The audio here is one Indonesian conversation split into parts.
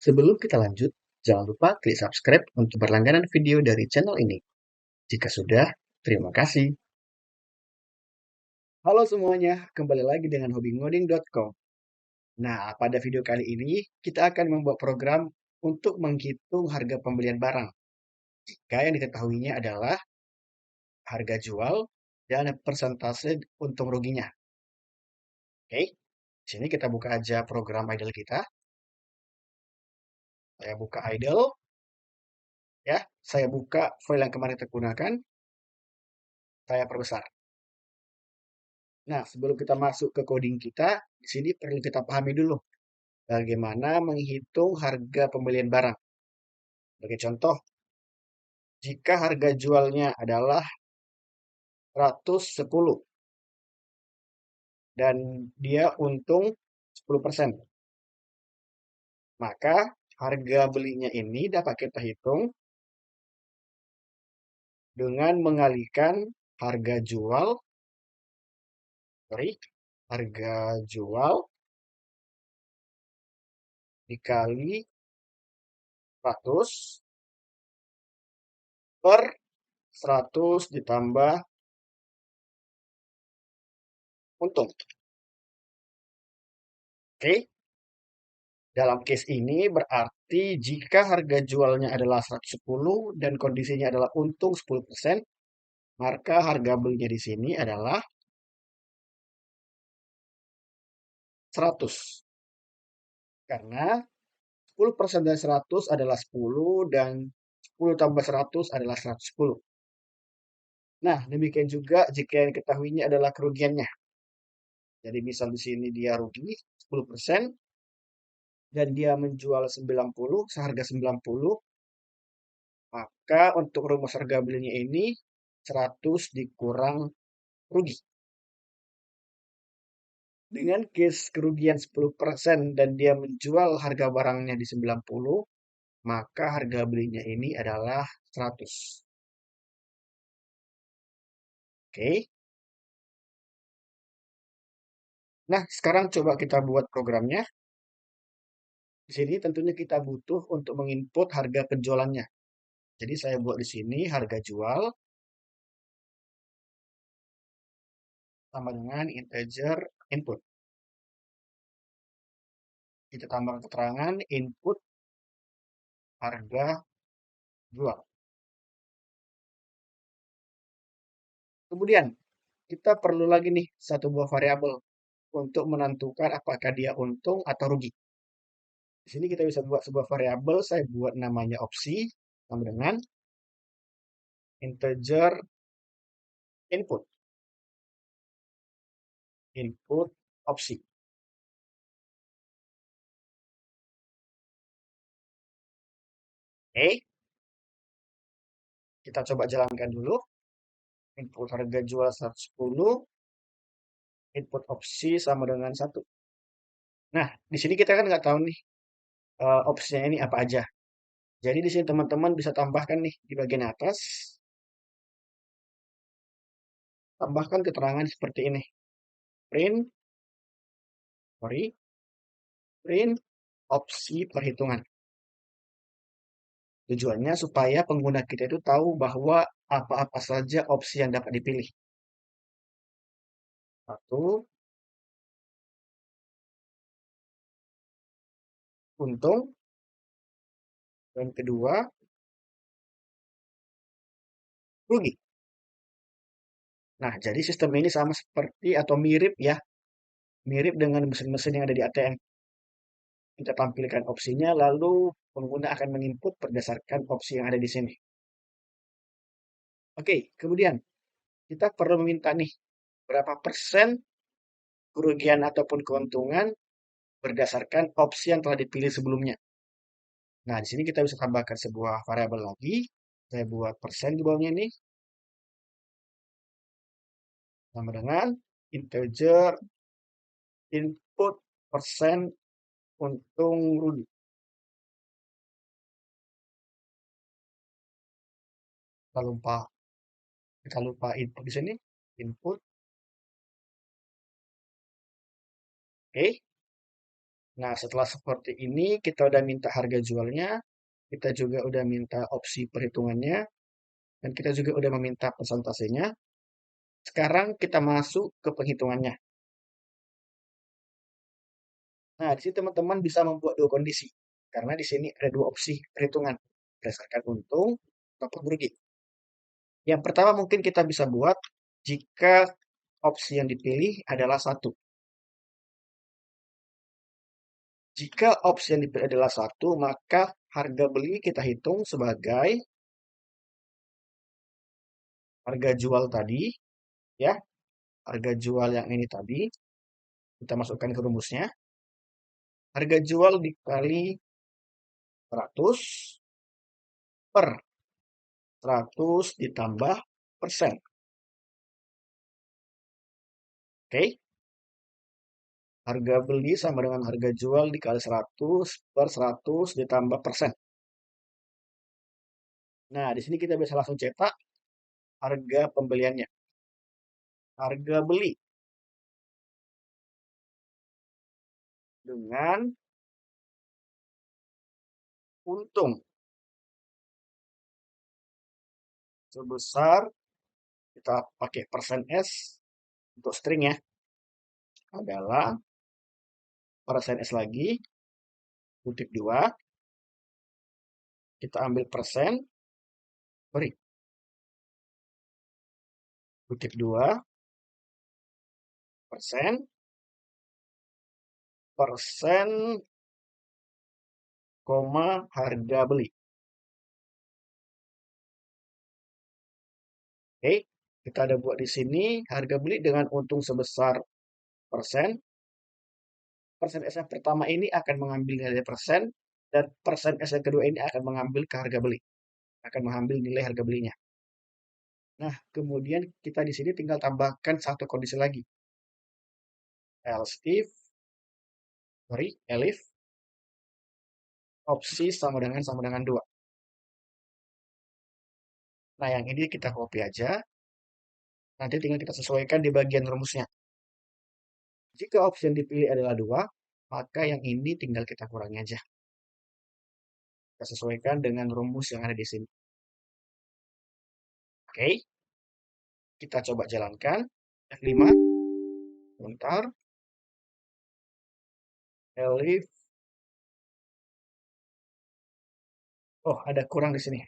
Sebelum kita lanjut, jangan lupa klik subscribe untuk berlangganan video dari channel ini. Jika sudah, terima kasih. Halo semuanya, kembali lagi dengan hobingoding.com. Nah, pada video kali ini kita akan membuat program untuk menghitung harga pembelian barang. Jika yang diketahuinya adalah harga jual dan persentase untung ruginya. Oke, di sini kita buka aja program idle kita. Saya buka idle, ya. Saya buka file yang kemarin kita gunakan. Saya perbesar. Nah, sebelum kita masuk ke coding kita, di sini perlu kita pahami dulu bagaimana menghitung harga pembelian barang. Sebagai contoh, jika harga jualnya adalah 110 dan dia untung 10%, maka harga belinya ini dapat kita hitung dengan mengalihkan harga jual, harga jual dikali 100 per 100 ditambah untung. Oke, dalam case ini berarti jika harga jualnya adalah 110 dan kondisinya adalah untung 10%, maka harga belinya di sini adalah 100. Karena 10% dari 100 adalah 10 dan 10 tambah 100 adalah 110. Nah, demikian juga jika yang diketahuinya adalah kerugiannya. Jadi misal di sini dia rugi 10% dan dia menjual 90, seharga 90, maka untuk rumus harga belinya ini 100 dikurang rugi. Dengan case kerugian 10% dan dia menjual harga barangnya di 90, maka harga belinya ini adalah 100. Oke. Nah, sekarang coba kita buat programnya. Di sini tentunya kita butuh untuk menginput harga penjualannya. Jadi saya buat di sini harga jual sama dengan integer input. Kita tambah keterangan input harga jual. Kemudian kita perlu lagi nih satu buah variabel untuk menentukan apakah dia untung atau rugi. Di sini kita bisa buat sebuah variabel, saya buat namanya opsi sama dengan integer input. Input opsi. Oke, kita coba jalankan dulu. Input harga jual 110, input opsi sama dengan 1. Nah, di sini kita kan nggak tahu nih opsinya ini apa aja. Jadi di sini teman-teman bisa tambahkan nih di bagian atas, tambahkan keterangan seperti ini. Print, print opsi perhitungan. Tujuannya supaya pengguna kita itu tahu bahwa apa-apa saja opsi yang dapat dipilih. Satu, untung. Dan kedua, rugi. Nah, jadi sistem ini sama seperti atau mirip ya, mirip dengan mesin-mesin yang ada di ATM. Kita tampilkan opsinya, lalu pengguna akan menginput berdasarkan opsi yang ada di sini. Oke, kemudian kita perlu meminta nih, berapa persen kerugian ataupun keuntungan berdasarkan opsi yang telah dipilih sebelumnya. Nah, di sini kita bisa tambahkan sebuah variabel lagi. Saya buat persen di bawahnya ini. Sama dengan integer input persen untung rugi. Kita lupa input di sini. Input. Oke. Nah, setelah seperti ini, kita udah minta harga jualnya, kita juga udah minta opsi perhitungannya, dan kita juga udah meminta persentasenya. Sekarang kita masuk ke penghitungannya. Nah, di sini teman-teman bisa membuat dua kondisi. Karena di sini ada dua opsi perhitungan berdasarkan untung ataupun rugi. Yang pertama mungkin kita bisa buat jika opsi yang dipilih adalah satu. Jika opsi yang dipilih adalah satu, maka harga beli kita hitung sebagai harga jual tadi, ya. Harga jual yang ini tadi, kita masukkan ke rumusnya. Harga jual dikali 100 per 100 ditambah persen. Oke? Harga beli sama dengan harga jual dikali 100 per 100 ditambah persen. Nah, di sini kita bisa langsung cetak harga pembeliannya. Harga beli dengan untung sebesar, kita pakai persen S untuk string ya, adalah persen S lagi, kutip 2, kita ambil persen, beri, kutip 2, persen, persen, koma, harga beli. Oke, kita ada buat di sini harga beli dengan untung sebesar persen. Persen S yang pertama ini akan mengambil nilai persen, dan persen S yang kedua ini akan mengambil ke harga beli. Akan mengambil nilai harga belinya. Nah, kemudian kita di sini tinggal tambahkan satu kondisi lagi. Else if, elif, opsi sama dengan 2. Nah, yang ini kita copy aja. Nanti tinggal kita sesuaikan di bagian rumusnya. Jika opsi yang dipilih adalah 2, maka yang ini tinggal kita kurangi aja. Kita sesuaikan dengan rumus yang ada di sini. Oke, kita coba jalankan. F5, bentar. Elif. Oh, ada kurang di sini.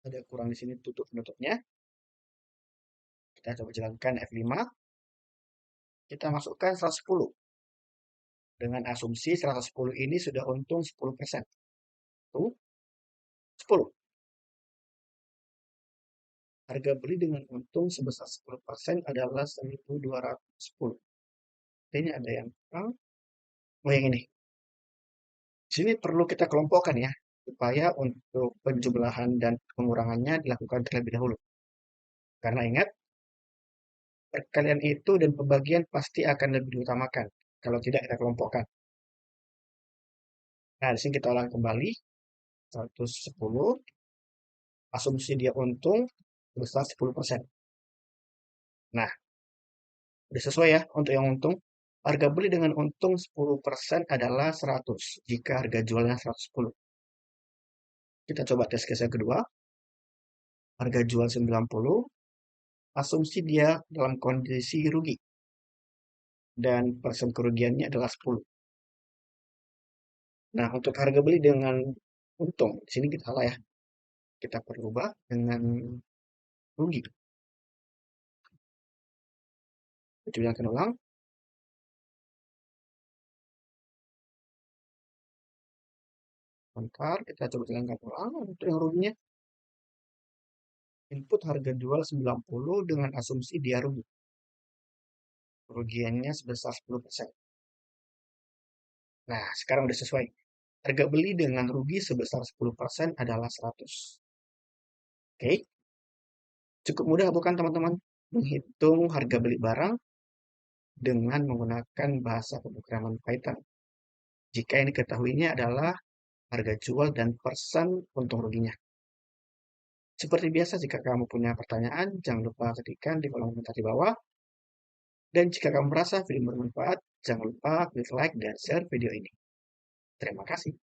Ada kurang di sini tutup penutupnya. Kita coba jalankan F5. Kita masukkan 110. Dengan asumsi 110 ini sudah untung 10%. Tuh, 10. Harga beli dengan untung sebesar 10% adalah 1.210. Ini ada yang kurang. Oh, yang ini. Di sini perlu kita kelompokkan ya, supaya untuk penjumlahan dan pengurangannya dilakukan terlebih dahulu. Karena ingat, perkalian itu dan pembagian pasti akan lebih diutamakan. Kalau tidak kita kelompokkan. Nah, di sini kita ulang kembali. 110. Asumsi dia untung sebesar 10%. Nah, udah sesuai ya untuk yang untung. Harga beli dengan untung 10% adalah 100 jika harga jualnya 110. Kita coba tes case yang kedua. Harga jual 90, asumsi dia dalam kondisi rugi. Dan persen kerugiannya adalah 10. Nah, untuk harga beli dengan untung, di sini kita salah ya. Kita perlu ubah dengan rugi. Kita bilangkan ulang. Bentar, kita coba jalankan ulang untuk yang ruginya. Input harga jual 90 dengan asumsi dia rugi. Kerugiannya sebesar 10%. Nah, sekarang udah sesuai. Harga beli dengan rugi sebesar 10% adalah 100. Oke. Cukup mudah bukan teman-teman? Menghitung harga beli barang dengan menggunakan bahasa pemrograman Python. Jika yang diketahuinya adalah harga jual dan persen untung ruginya. Seperti biasa, jika kamu punya pertanyaan, jangan lupa ketikkan di kolom komentar di bawah. Dan jika kamu merasa video bermanfaat, jangan lupa klik like dan share video ini. Terima kasih.